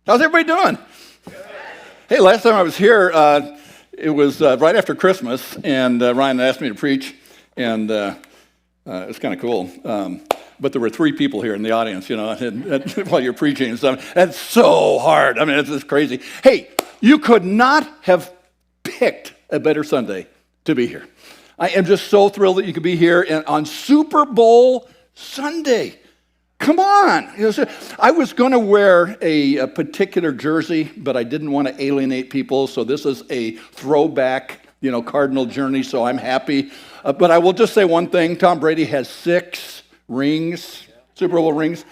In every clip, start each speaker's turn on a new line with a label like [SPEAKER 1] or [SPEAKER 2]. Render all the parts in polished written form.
[SPEAKER 1] How's everybody doing? Hey, last time I was here, it was right after Christmas, and Ryan asked me to preach, and it was kind of cool. But there were 3 people here in the audience, while you're preaching and stuff. That's so hard. I mean, it's just crazy. Hey, you could not have picked a better Sunday to be here. I am just so thrilled that you could be here on Super Bowl Sunday. Come on. I was going to wear a particular jersey, but I didn't want to alienate people, so this is a throwback, Cardinal jersey, so I'm happy. But I will just say one thing. Tom Brady has 6 rings, Super Bowl rings,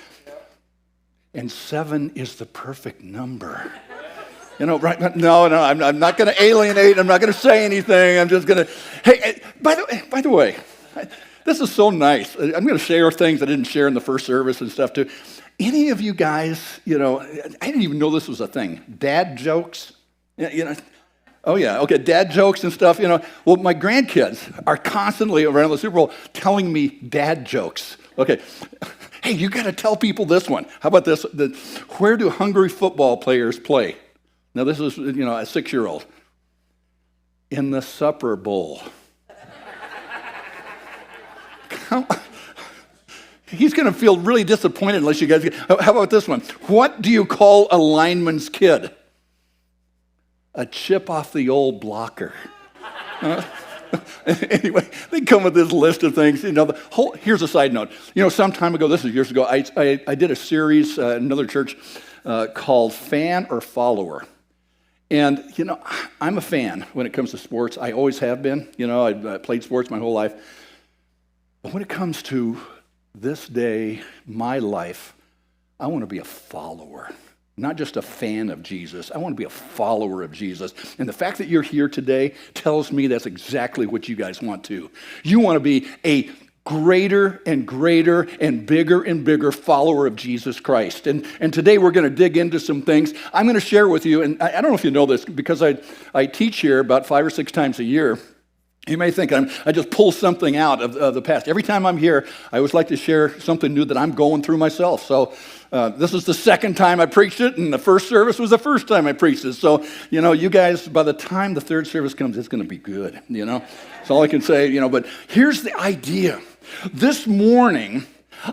[SPEAKER 1] and 7 is the perfect number. Right? No, I'm not going to alienate. I'm not going to say anything. I'm just going to, hey, by the way, this is so nice. I'm going to share things I didn't share in the first service and stuff too. Any of you guys, I didn't even know this was a thing. Dad jokes, Oh yeah, okay, dad jokes and stuff. Well, my grandkids are constantly around the Super Bowl telling me dad jokes. Okay, hey, you got to tell people this one. How about this? Where do hungry football players play? Now this is, a 6-year-old. In the Supper Bowl. He's going to feel really disappointed unless you guys get... How about this one? What do you call a lineman's kid? A chip off the old blocker. Anyway, they come with this list of things. Here's a side note. Some time ago, this is years ago, I did a series at another church called Fan or Follower. And, I'm a fan when it comes to sports. I always have been. I played sports my whole life. But when it comes to this day, my life, I want to be a follower, not just a fan of Jesus. I want to be a follower of Jesus. And the fact that you're here today tells me that's exactly what you guys want to. You want to be a greater and greater and bigger follower of Jesus Christ. And today we're going to dig into some things I'm going to share with you. And I don't know if you know this, because I teach here about 5 or 6 times a year. You may think I just pull something out of the past. Every time I'm here, I always like to share something new that I'm going through myself. So this is the second time I preached it, and the first service was the first time I preached it. So, you guys, by the time the third service comes, it's going to be good, That's all I can say, But here's the idea. This morning,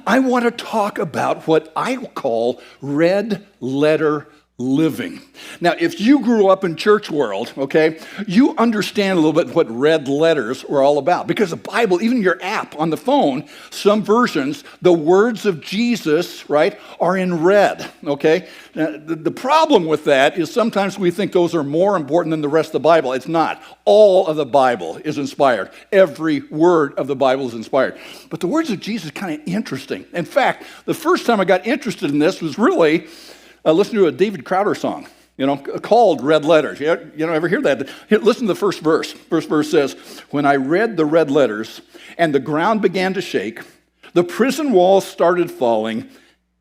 [SPEAKER 1] I want to talk about what I call red letter living. Now, if you grew up in church world, okay, you understand a little bit what red letters were all about. Because the Bible, even your app on the phone, some versions, the words of Jesus, right, are in red, okay? Now, the problem with that is sometimes we think those are more important than the rest of the Bible. It's not. All of the Bible is inspired. Every word of the Bible is inspired. But the words of Jesus are kind of interesting. In fact, the first time I got interested in this was really listen to a David Crowder song, called Red Letters. Ever hear that? Listen to the first verse. First verse says, "When I read the red letters and the ground began to shake, the prison walls started falling,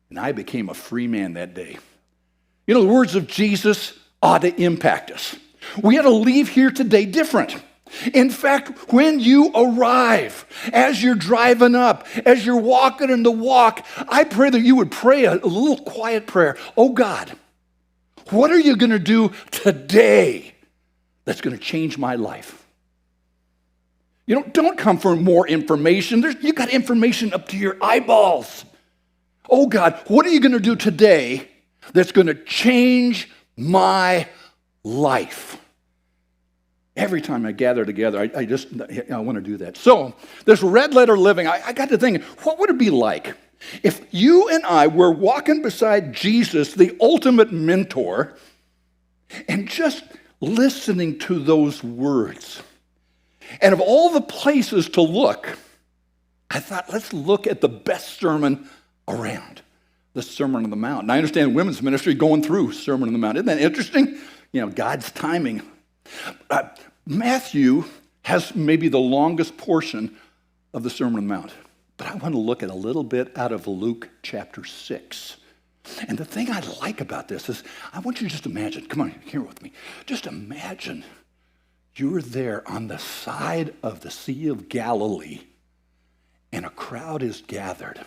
[SPEAKER 1] and I became a free man that day." The words of Jesus ought to impact us. We ought to leave here today different. In fact, when you arrive, as you're driving up, as you're walking in the walk, I pray that you would pray a little quiet prayer. Oh God, what are you going to do today that's going to change my life? Don't come for more information. You got information up to your eyeballs. Oh God, what are you going to do today that's going to change my life? Every time I gather together, I want to do that. So this red letter living, I got to think, what would it be like if you and I were walking beside Jesus, the ultimate mentor, and just listening to those words? And of all the places to look, I thought, let's look at the best sermon around, the Sermon on the Mount. And I understand women's ministry going through Sermon on the Mount. Isn't that interesting? God's timing. Matthew has maybe the longest portion of the Sermon on the Mount, but I want to look at a little bit out of Luke chapter 6. And the thing I like about this is, I want you to just imagine, come on, here with me, just imagine you're there on the side of the Sea of Galilee, and a crowd is gathered,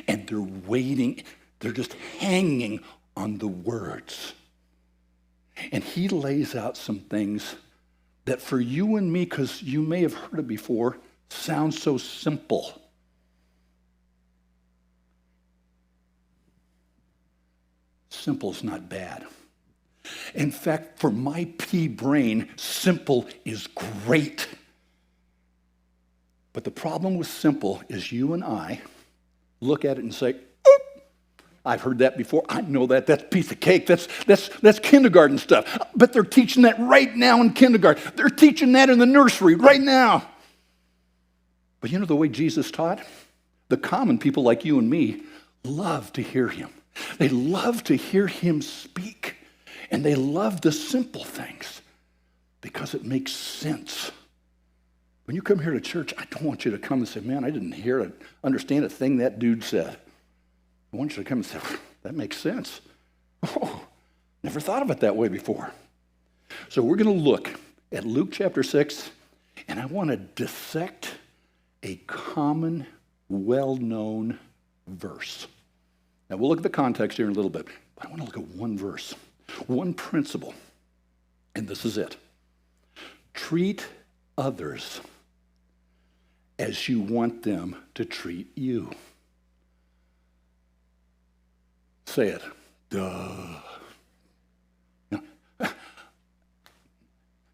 [SPEAKER 1] and they're waiting, they're just hanging on the words. And he lays out some things that for you and me, because you may have heard it before, sounds so simple. Simple's not bad. In fact, for my pea brain, simple is great. But the problem with simple is you and I look at it and say, "Oop, I've heard that before. I know that. That's a piece of cake. That's kindergarten stuff." But they're teaching that right now in kindergarten. They're teaching that in the nursery right now. But you know the way Jesus taught? The common people like you and me love to hear him. They love to hear him speak. And they love the simple things because it makes sense. When you come here to church, I don't want you to come and say, "Man, I didn't hear it, understand a thing that dude said." I want you to come and say, "That makes sense. Oh, never thought of it that way before." So we're going to look at Luke chapter 6, and I want to dissect a common, well-known verse. Now, we'll look at the context here in a little bit, but I want to look at one verse, one principle, and this is it. Treat others as you want them to treat you. Say it. Duh.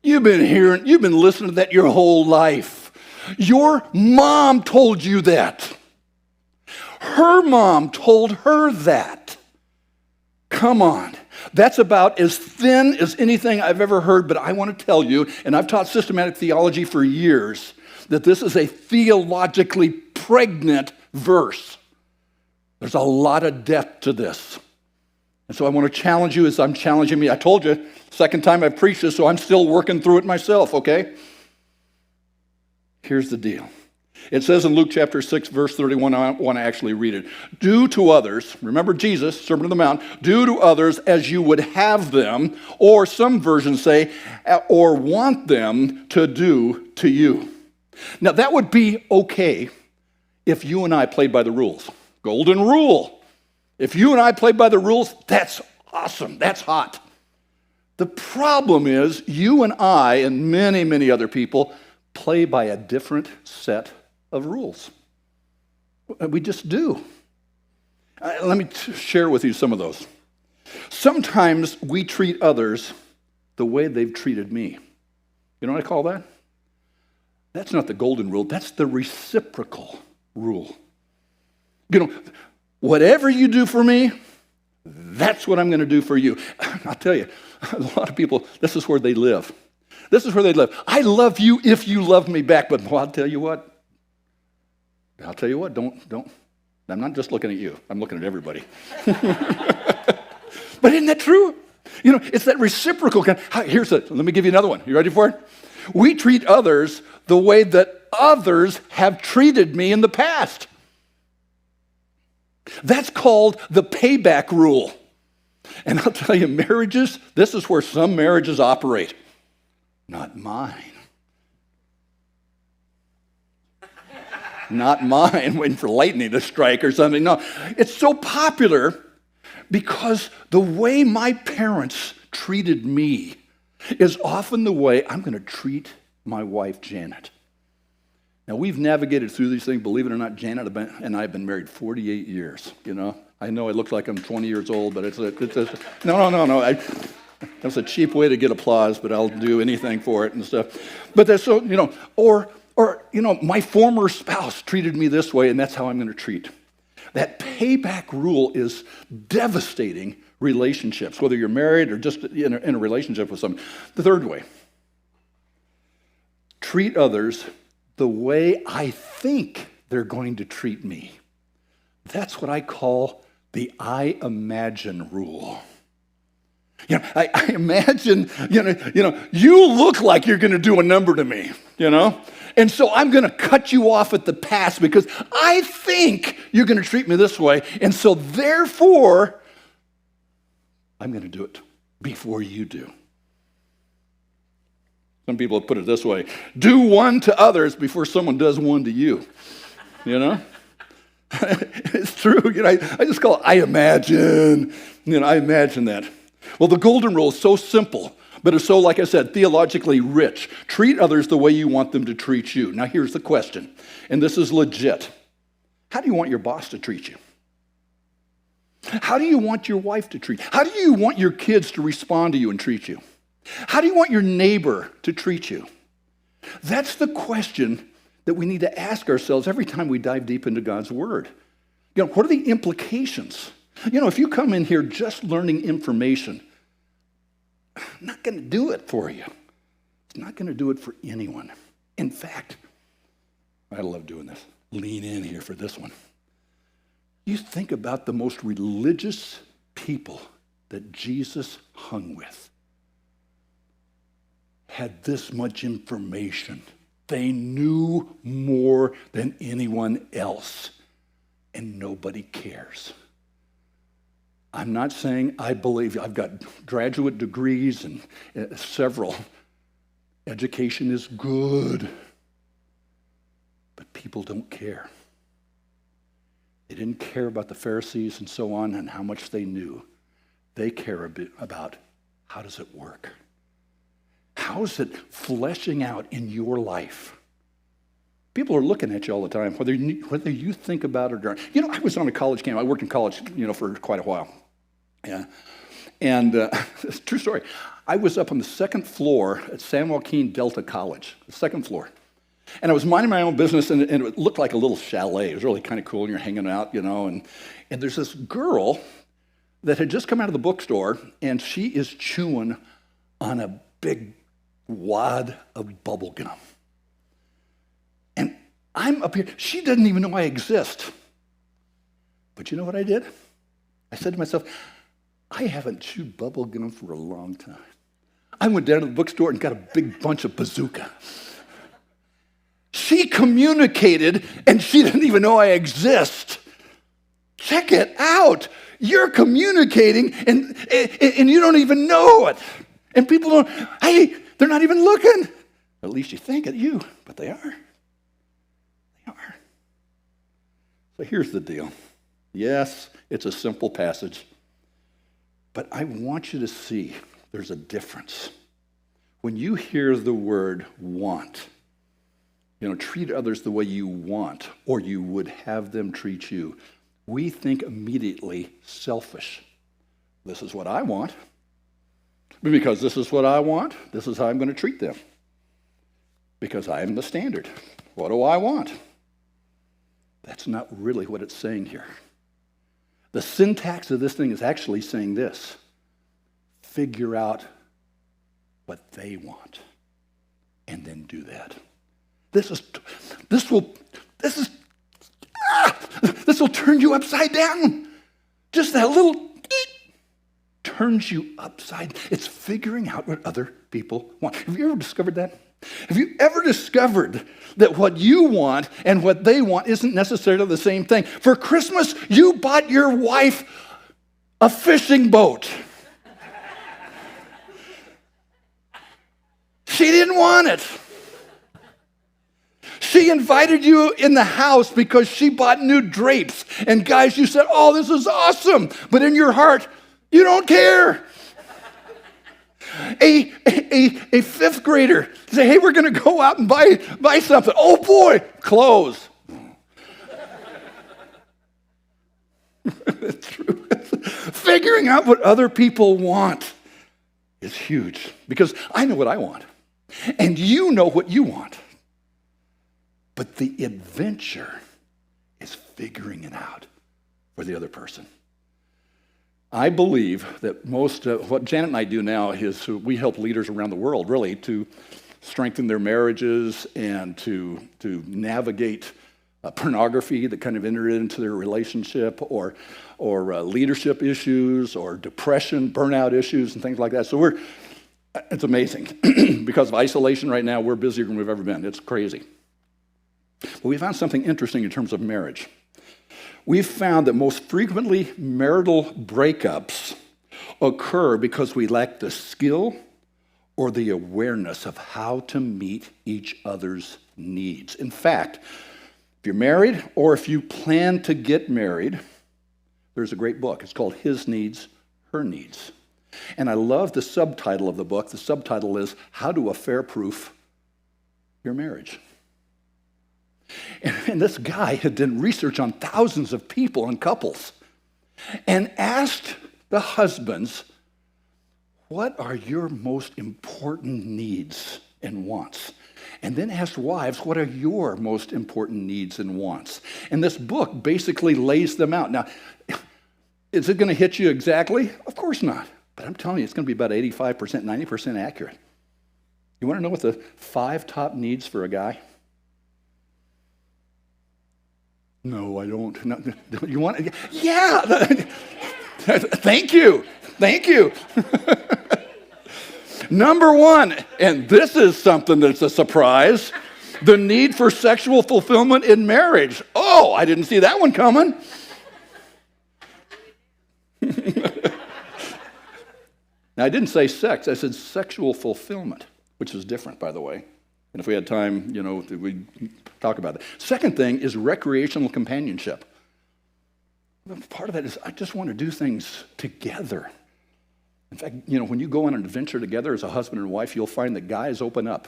[SPEAKER 1] You've been listening to that your whole life. Your mom told you that. Her mom told her that. Come on. That's about as thin as anything I've ever heard, but I want to tell you, and I've taught systematic theology for years, that this is a theologically pregnant verse. There's a lot of depth to this. And so I want to challenge you as I'm challenging me. I told you, second time I've preached this, so I'm still working through it myself, okay? Here's the deal. It says in Luke chapter 6, verse 31, I want to actually read it. Do to others, remember Jesus, Sermon on the Mount, do to others as you would have them, or some versions say, or want them to do to you. Now that would be okay if you and I played by the rules. Golden rule. If you and I played by the rules, that's awesome. That's hot. The problem is you and I and many, many other people play by a different set of rules. We just do. Let me share with you some of those. Sometimes we treat others the way they've treated me. You know what I call that? That's not the golden rule. That's the reciprocal rule. You know, whatever you do for me, that's what I'm going to do for you. I'll tell you, a lot of people, this is where they live. This is where they live. I love you if you love me back, but well, I'll tell you what, don't. I'm not just looking at you. I'm looking at everybody. But isn't that true? You know, it's that reciprocal kind. Let me give you another one. You ready for it? We treat others the way that others have treated me in the past. That's called the payback rule. And I'll tell you, marriages, this is where some marriages operate. Not mine. Not mine, waiting for lightning to strike or something. No, it's so popular because the way my parents treated me is often the way I'm going to treat my wife, Janet. Now, we've navigated through these things. Believe it or not, Janet and I have been married 48 years, you know. I know it looks like I'm 20 years old, but no. That's a cheap way to get applause, but I'll do anything for it and stuff. But that's so, you know, or my former spouse treated me this way, and that's how I'm going to treat. That payback rule is devastating relationships, whether you're married or just in a relationship with someone. The third way, treat others the way I think they're going to treat me. That's what I call the I imagine rule. You know, I imagine, you look like you're going to do a number to me, you know? And so I'm going to cut you off at the pass because I think you're going to treat me this way. And so therefore, I'm going to do it before you do. Some people have put it this way: do one to others before someone does one to you. You know? It's true. I just call it, I imagine. I imagine that. Well, the golden rule is so simple, but it's so, like I said, theologically rich. Treat others the way you want them to treat you. Now, here's the question, and this is legit. How do you want your boss to treat you? How do you want your wife to treat you? How do you want your kids to respond to you and treat you? How do you want your neighbor to treat you? That's the question that we need to ask ourselves every time we dive deep into God's Word. What are the implications? If you come in here just learning information, I'm not going to do it for you. It's not going to do it for anyone. In fact, I love doing this. Lean in here for this one. You think about the most religious people that Jesus hung with had this much information. They knew more than anyone else, and nobody cares. I'm not saying I believe. I've got graduate degrees and several. Education is good, but people don't care. They didn't care about the Pharisees and so on and how much they knew. They care a bit about how does it work? How is it fleshing out in your life? People are looking at you all the time, whether you think about it or not. I was on a college campus. I worked in college, for quite a while. Yeah. And it's a true story. I was up on the second floor at San Joaquin Delta College, the second floor. And I was minding my own business, and it looked like a little chalet. It was really kind of cool, and you're hanging out, and there's this girl that had just come out of the bookstore, and she is chewing on a big wad of bubble gum. And I'm up here. She doesn't even know I exist. But you know what I did? I said to myself, I haven't chewed bubble gum for a long time. I went down to the bookstore and got a big bunch of bazooka. She communicated, and she didn't even know I exist. Check it out. You're communicating, and you don't even know it. And people don't, hey, they're not even looking. At least you think at you, but they are. They are. So here's the deal. Yes, it's a simple passage, but I want you to see there's a difference. When you hear the word want, treat others the way you want or you would have them treat you, we think immediately selfish. This is what I want. Because this is what I want, this is how I'm going to treat them. Because I am the standard. What do I want? That's not really what it's saying here. The syntax of this thing is actually saying this. Figure out what they want and then do that. This will turn you upside down. Just that little turns you upside. It's figuring out what other people want. Have you ever discovered that? Have you ever discovered that what you want and what they want isn't necessarily the same thing? For Christmas, you bought your wife a fishing boat. She didn't want it. She invited you in the house because she bought new drapes. And guys, you said, oh, this is awesome. But in your heart, you don't care. A fifth grader say, hey, we're going to go out and buy something. Oh, boy, clothes. It's true. Figuring out what other people want is huge because I know what I want. And you know what you want. But the adventure is figuring it out for the other person. I believe that most of what Janet and I do now is we help leaders around the world really to strengthen their marriages and to navigate pornography that kind of entered into their relationship or leadership issues or depression, burnout issues and things like that. So it's amazing. Because of isolation right now, we're busier than we've ever been. It's crazy. But we found something interesting in terms of marriage. We've found that most frequently marital breakups occur because we lack the skill or the awareness of how to meet each other's needs. In fact, If you're married or if you plan to get married, there's a great book. It's called His Needs, Her Needs. And I love the subtitle of the book. The subtitle is How to Affair-Proof Your Marriage. And this guy had done research on thousands of people and couples and asked the husbands, what are your most important needs and wants? And then asked wives, what are your most important needs and wants? And this book basically lays them out. Now, is it going to hit you exactly? Of course not. But I'm telling you, it's going to be about 85%, 90% accurate. You want to know what the 5 top needs for a guy? No, I don't. No, you want? Yeah. Thank you. Thank you. Number 1, and this is something that's a surprise, the need for sexual fulfillment in marriage. Oh, I didn't see that one coming. Now, I didn't say sex. I said sexual fulfillment, which is different, by the way. And if we had time, we'd talk about that. Second thing is recreational companionship. Part of that is I just want to do things together. In fact, when you go on an adventure together as a husband and wife, you'll find that guys open up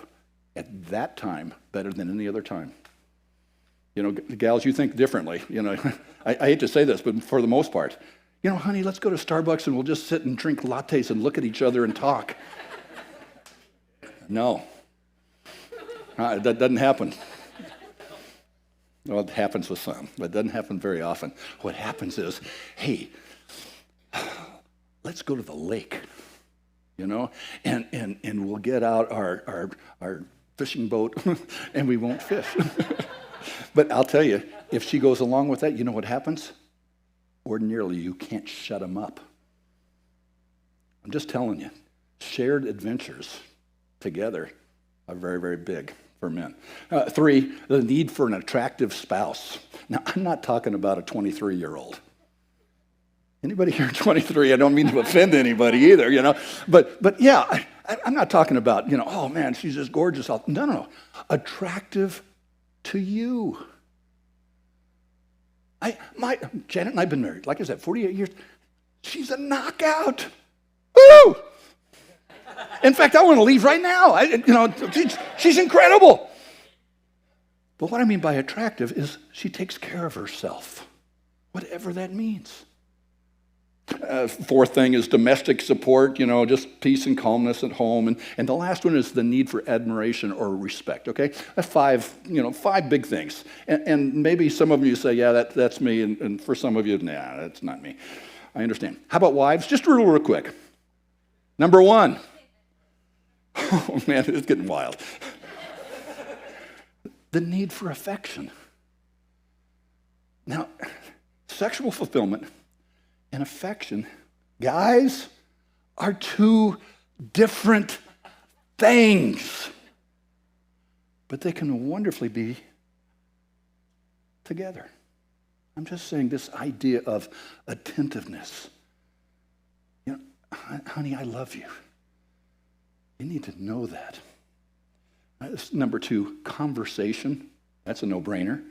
[SPEAKER 1] at that time better than any other time. Gals, you think differently. I hate to say this, but for the most part, honey, let's go to Starbucks and we'll just sit and drink lattes and look at each other and talk. No. That doesn't happen. Well, it happens with some, but it doesn't happen very often. What happens is, hey, let's go to the lake, and we'll get out our fishing boat and we won't fish. But I'll tell you, if she goes along with that, you know what happens? Ordinarily, you can't shut them up. I'm just telling you, shared adventures together are very, very big for men. 3, the need for an attractive spouse. Now, I'm not talking about a 23-year-old. Anybody here 23? I don't mean to offend anybody either, But yeah, I'm not talking about, oh man, she's just gorgeous. No. Attractive to you. Janet and I have been married, like I said, 48 years. She's a knockout. Woo! In fact, I want to leave right now. She's incredible. But what I mean by attractive is she takes care of herself, whatever that means. 4th thing is domestic support, just peace and calmness at home. And the last one is the need for admiration or respect, okay? That's 5 big things. And maybe some of you say, yeah, that's me. And for some of you, nah, that's not me. I understand. How about wives? Just real quick. Number 1. Oh, man, it's getting wild. The need for affection. Now, sexual fulfillment and affection, guys, are 2 different things. But they can wonderfully be together. I'm just saying this idea of attentiveness. Honey, I love you. You need to know that. Number 2, conversation. That's a no-brainer.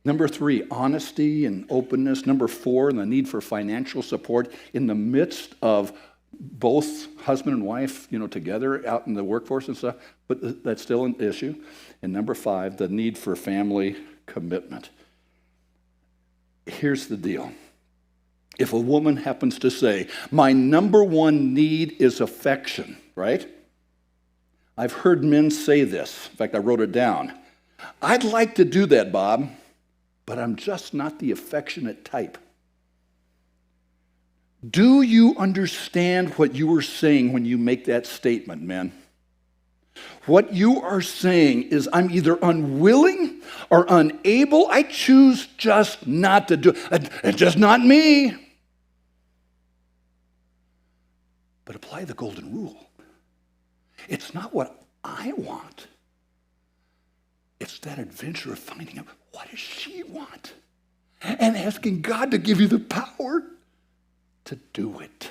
[SPEAKER 1] Number 3, honesty and openness. Number 4, the need for financial support in the midst of both husband and wife, together out in the workforce and stuff, but that's still an issue. And number 5, the need for family commitment. Here's the deal. If a woman happens to say, my number 1 need is affection, right? I've heard men say this. In fact, I wrote it down. I'd like to do that, Bob, but I'm just not the affectionate type. Do you understand what you are saying when you make that statement, men? What you are saying is I'm either unwilling or unable. I choose just not to do it. It's just not me. But apply the golden rule. It's not what I want. It's that adventure of finding out what does she want and asking God to give you the power to do it.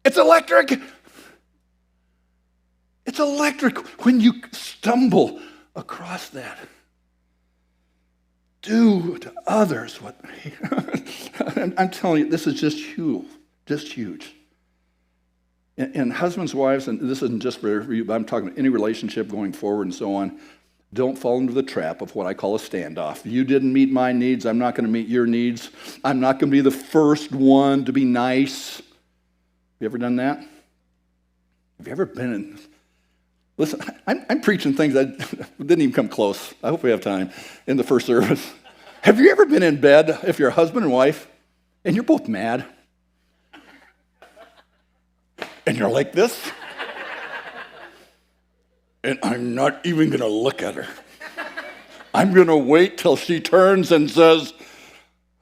[SPEAKER 1] It's electric. It's electric when you stumble across that. Do to others what... I'm telling you, this is just huge. Just huge. And husbands, wives, and this isn't just for you, but I'm talking about any relationship going forward and so on, don't fall into the trap of what I call a standoff. You didn't meet my needs, I'm not going to meet your needs. I'm not going to be the first one to be nice. Have you ever done that? Have you ever been in... Listen, I'm preaching things that didn't even come close. I hope we have time in the first service. Have you ever been in bed, if you're a husband and wife, and you're both mad? And you're like this? And I'm not even going to look at her. I'm going to wait till she turns and says,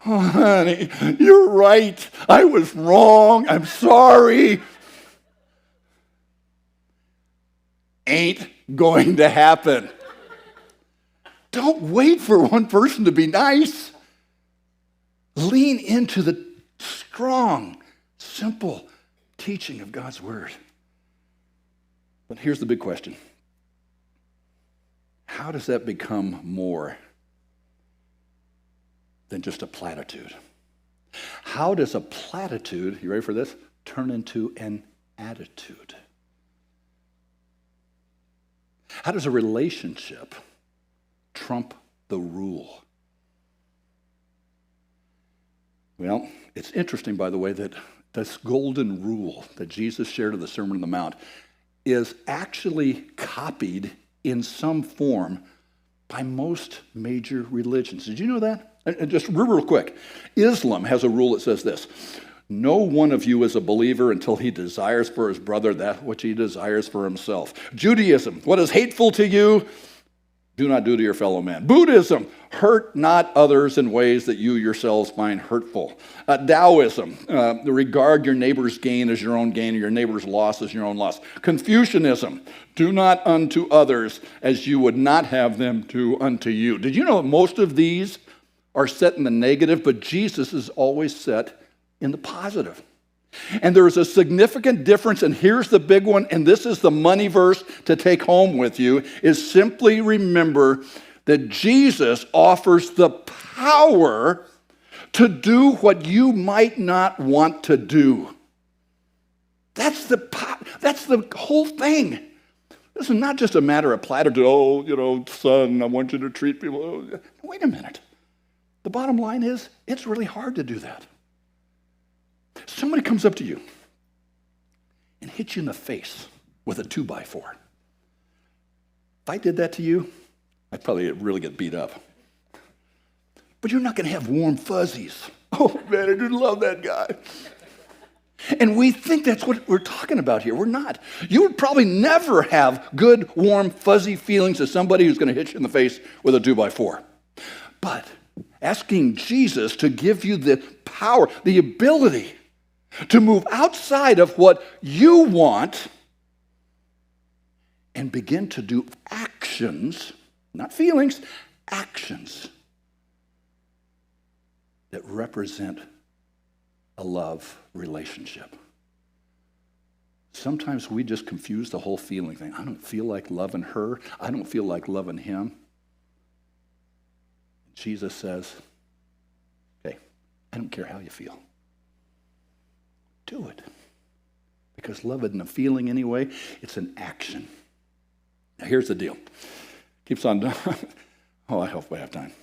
[SPEAKER 1] "Oh, honey, you're right. I was wrong. I'm sorry." Ain't going to happen. Don't wait for one person to be nice. Lean into the strong, simple teaching of God's word. But here's the big question. How does that become more than just a platitude? How does a platitude, you ready for this, turn into an attitude? How does a relationship trump the rule? Well, it's interesting, by the way, that this golden rule that Jesus shared in the Sermon on the Mount is actually copied in some form by most major religions. Did you know that? And just real quick, Islam has a rule that says this: no one of you is a believer until he desires for his brother that which he desires for himself. Judaism, what is hateful to you, do not do to your fellow man. Buddhism, hurt not others in ways that you yourselves find hurtful. Taoism, regard your neighbor's gain as your own gain, and your neighbor's loss as your own loss. Confucianism, do not unto others as you would not have them do unto you. Did you know most of these are set in the negative, but Jesus is always set in the positive? And there is a significant difference, and here's the big one, and this is the money verse to take home with you, is simply remember that Jesus offers the power to do what you might not want to do. That's the whole thing. This is not just a matter of platitude. Oh, son, I want you to treat people. Oh, wait a minute. The bottom line is, it's really hard to do that. Somebody comes up to you and hits you in the face with a 2x4. If I did that to you, I'd probably really get beat up. But you're not going to have warm fuzzies. Oh, man, I didn't love that guy. And we think that's what we're talking about here. We're not. You would probably never have good, warm, fuzzy feelings to somebody who's going to hit you in the face with a 2x4. But asking Jesus to give you the power, the ability to move outside of what you want and begin to do actions, not feelings, actions that represent a love relationship. Sometimes we just confuse the whole feeling thing. I don't feel like loving her. I don't feel like loving him. Jesus says, "Hey, I don't care how you feel. Do it." Because love isn't a feeling anyway, it's an action. Now here's the deal. Keeps on. Oh, I hope we have time.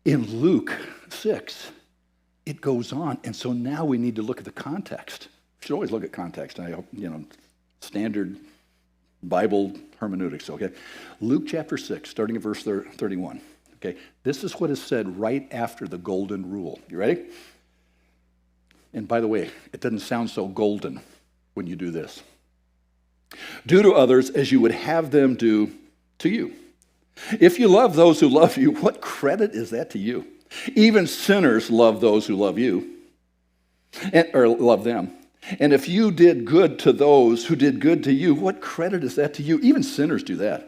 [SPEAKER 1] In Luke 6, it goes on, and so now we need to look at the context. We should always look at context. I hope, standard Bible hermeneutics, okay? Luke chapter 6, starting at verse 31. Okay, this is what is said right after the golden rule. You ready? And by the way, it doesn't sound so golden when you do this. Do to others as you would have them do to you. If you love those who love you, what credit is that to you? Even sinners love those who love you, or love them. And if you did good to those who did good to you, what credit is that to you? Even sinners do that.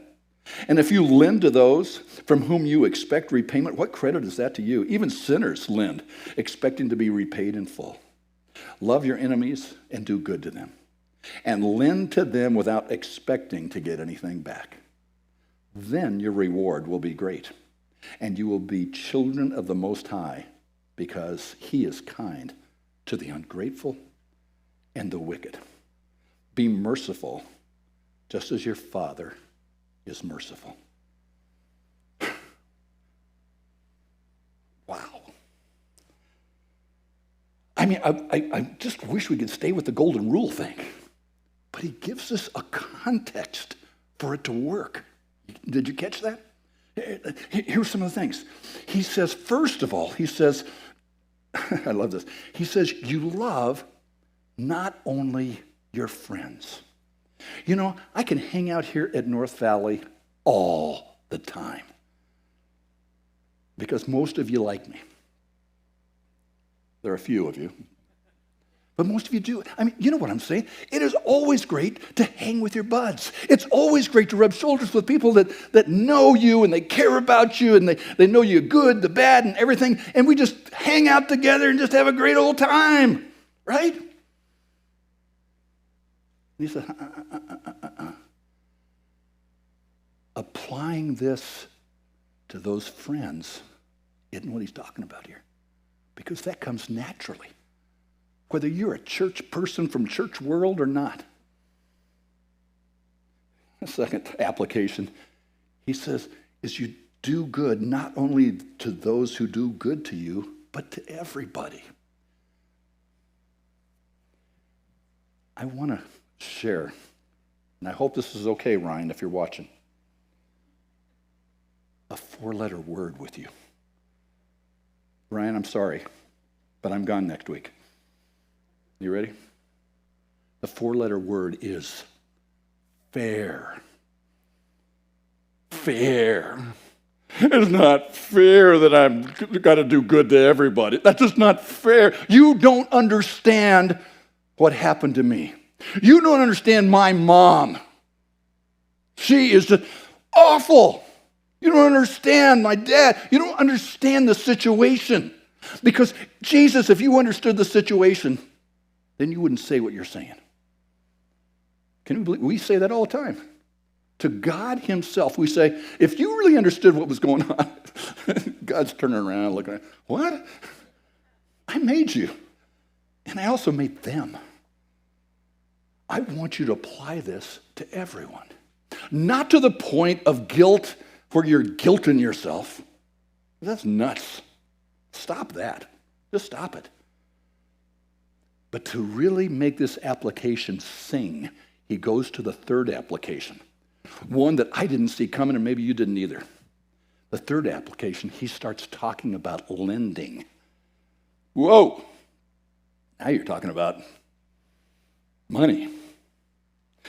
[SPEAKER 1] And if you lend to those from whom you expect repayment, what credit is that to you? Even sinners lend, expecting to be repaid in full. Love your enemies and do good to them. and lend to them without expecting to get anything back. Then your reward will be great, and you will be children of the Most High, because he is kind to the ungrateful and the wicked. Be merciful, just as your Father is merciful. Wow. I mean, I just wish we could stay with the golden rule thing. But he gives us a context for it to work. Did you catch that? Here's some of the things. He says, first of all, he says, I love this. He says, you love not only your friends. You know, I can hang out here at North Valley all the time because most of you like me. There are a few of you, but most of you do. I mean, you know what I'm saying? It is always great to hang with your buds. It's always great to rub shoulders with people that know you and they care about you and they know you good, the bad, and everything. And we just hang out together and just have a great old time, right? And he said, applying this to those friends isn't what he's talking about here, because that comes naturally, whether you're a church person from church world or not. The second application, he says, is you do good not only to those who do good to you, but to everybody. I want to share, and I hope this is okay, Ryan, if you're watching, a 4-letter word with you. Ryan, I'm sorry, but I'm gone next week. You ready? The 4-letter word is fair. Fair. It's not fair that I've got to do good to everybody. That's just not fair. You don't understand what happened to me. You don't understand my mom. She is just awful. You don't understand my dad. You don't understand the situation. Because Jesus, if you understood the situation, then you wouldn't say what you're saying. Can you believe? We say that all the time. To God himself, we say, if you really understood what was going on, God's turning around looking at, what? I made you. And I also made them. I want you to apply this to everyone. Not to the point of guilt where you're guilting yourself. That's nuts. Stop that. Just stop it. But to really make this application sing, he goes to the third application, one that I didn't see coming, and maybe you didn't either. The third application, he starts talking about lending. Whoa! Now you're talking about money.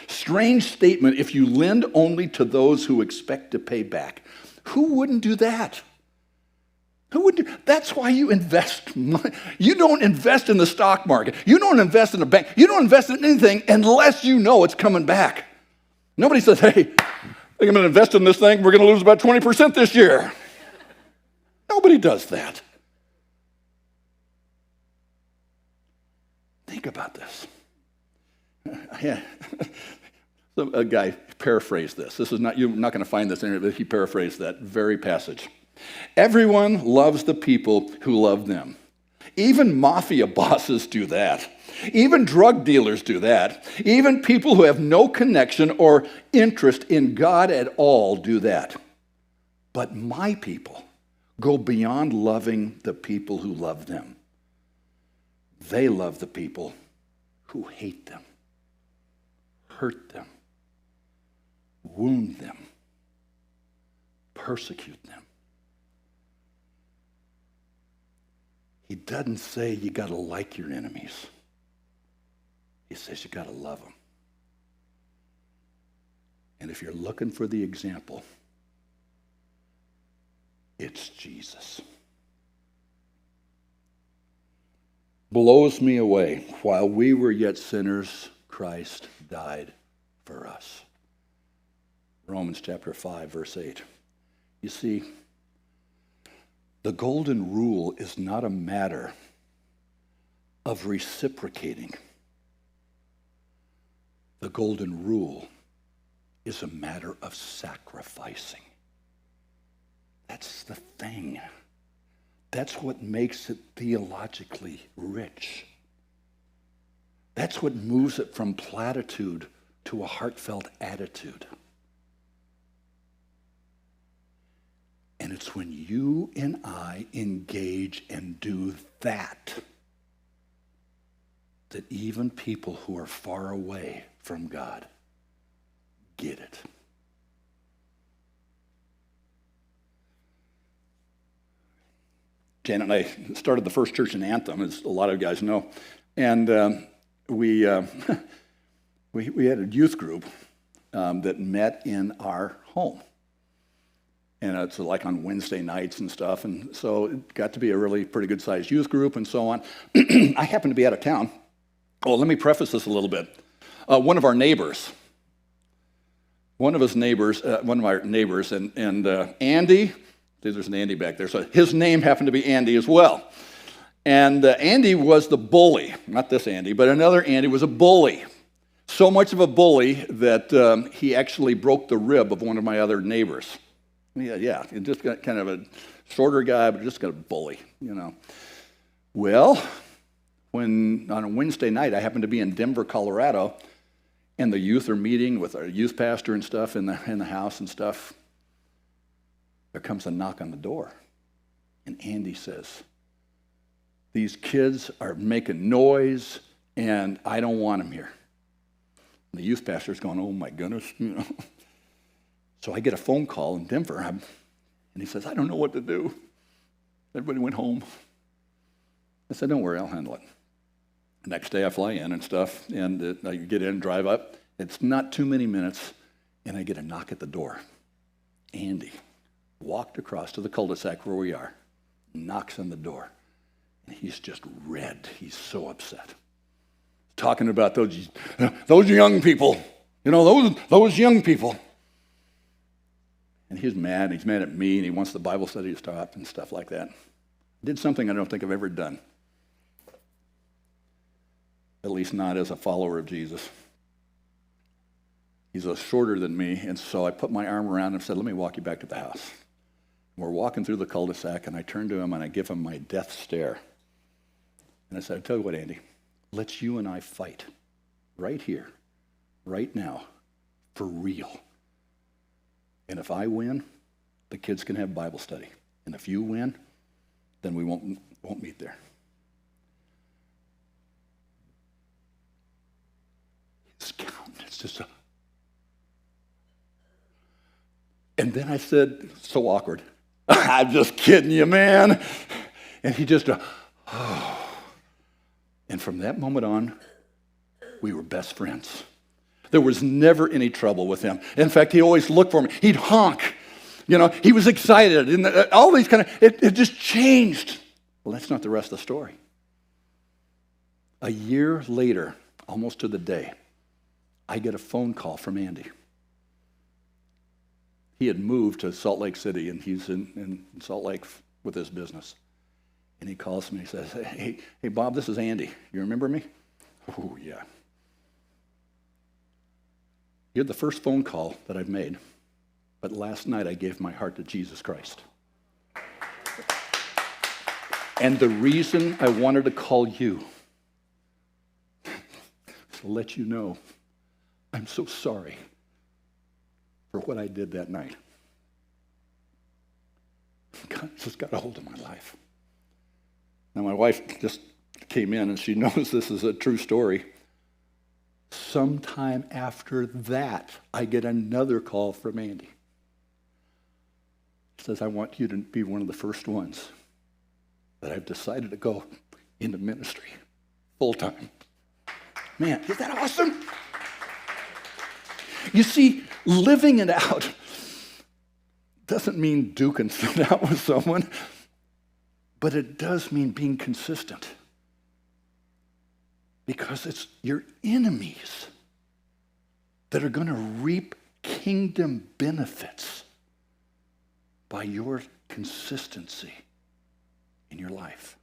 [SPEAKER 1] Strange statement, if you lend only to those who expect to pay back. Who wouldn't do that? Who would do? That's why you invest money. You don't invest in the stock market. You don't invest in a bank. You don't invest in anything unless you know it's coming back. Nobody says, hey, I think I'm going to invest in this thing. We're going to lose about 20% this year. Nobody does that. Think about this. Yeah. A guy paraphrased this. This is not, you're not going to find this in here, but he paraphrased that very passage. Everyone loves the people who love them. Even mafia bosses do that. Even drug dealers do that. Even people who have no connection or interest in God at all do that. But my people go beyond loving the people who love them. They love the people who hate them, hurt them, wound them, persecute them. He doesn't say you got to like your enemies. He says you got to love them. And if you're looking for the example, it's Jesus. Blows me away. While we were yet sinners, Christ died for us. Romans chapter 5, verse 8. You see, the golden rule is not a matter of reciprocating. The golden rule is a matter of sacrificing. That's the thing. That's what makes it theologically rich. That's what moves it from platitude to a heartfelt attitude. And it's when you and I engage and do that that even people who are far away from God get it. Janet and I started the first church in Anthem, as a lot of guys know. And we had a youth group that met in our home. And it's like on Wednesday nights and stuff. And so it got to be a really pretty good-sized youth group and so on. I happened to be out of town. Oh, let me preface this a little bit. One of our neighbors, and Andy, there's an Andy back there, so his name happened to be Andy as well. And Andy was the bully. Not this Andy, but another Andy was a bully. So much of a bully that he actually broke the rib of one of my other neighbors. Yeah, just got kind of a shorter guy, but just got a bully, you know. Well, when on a Wednesday night, I happened to be in Denver, Colorado, and the youth are meeting with our youth pastor and stuff in the house and stuff. There comes a knock on the door, and Andy says, "These kids are making noise, and I don't want them here." And the youth pastor's going, "Oh my goodness," you know. So I get a phone call in Denver, and he says, "I don't know what to do." Everybody went home. I said, "Don't worry, I'll handle it." The next day I fly in and stuff, and I get in, drive up. It's not too many minutes, and I get a knock at the door. Andy walked across to the cul-de-sac where we are, knocks on the door, and he's just red. He's so upset. Talking about those young people, you know, those young people. And he's mad. He's mad at me, and he wants the Bible study to stop and stuff like that. Did something I don't think I've ever done. At least not as a follower of Jesus. He's shorter than me, and so I put my arm around him and said, "Let me walk you back to the house." We're walking through the cul-de-sac, and I turn to him, and I give him my death stare. And I said, "I tell you what, Andy, let's you and I fight right here, right now, for real. And if I win, the kids can have Bible study. And if you win, then we won't meet there." His countenance just... And then I said, so awkward, "I'm just kidding you, man." And he just, oh. And from that moment on, we were best friends. There was never any trouble with him. In fact, he always looked for me. He'd honk. You know, he was excited. And all these kind of, it just changed. Well, that's not the rest of the story. A year later, almost to the day, I get a phone call from Andy. He had moved to Salt Lake City, and he's in Salt Lake with his business. And he calls me and he says, hey, Bob, this is Andy. You remember me?" "Oh, yeah." "You're the first phone call that I've made, but last night I gave my heart to Jesus Christ. And the reason I wanted to call you is to let you know I'm so sorry for what I did that night. God just got a hold of my life." Now, my wife just came in, and she knows this is a true story. Sometime after that, I get another call from Andy. He says, "I want you to be one of the first ones that I've decided to go into ministry full time." Man, is that awesome? You see, living it out doesn't mean duking it out with someone, but it does mean being consistent. Because it's your enemies that are going to reap kingdom benefits by your consistency in your life.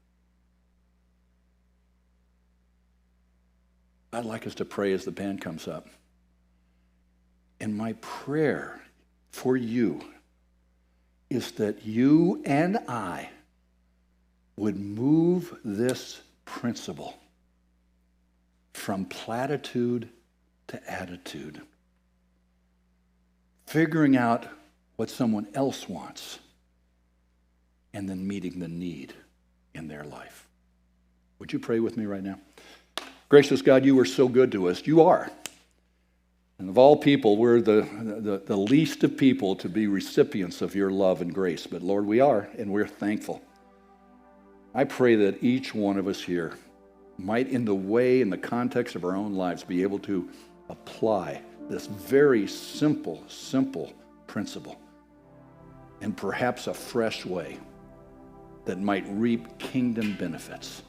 [SPEAKER 1] I'd like us to pray as the band comes up. And my prayer for you is that you and I would move this principle from platitude to attitude, figuring out what someone else wants, and then meeting the need in their life. Would you pray with me right now? Gracious God, you are so good to us. You are. And of all people, we're the least of people to be recipients of your love and grace. But Lord, we are, and we're thankful. I pray that each one of us here might, in the context of our own lives, be able to apply this very simple principle in perhaps a fresh way that might reap kingdom benefits.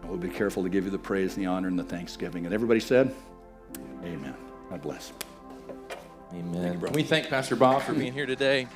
[SPEAKER 1] And we'll be careful to give you the praise and the honor and the thanksgiving. And everybody said, amen. God bless.
[SPEAKER 2] Amen. We thank Pastor Bob for being here today.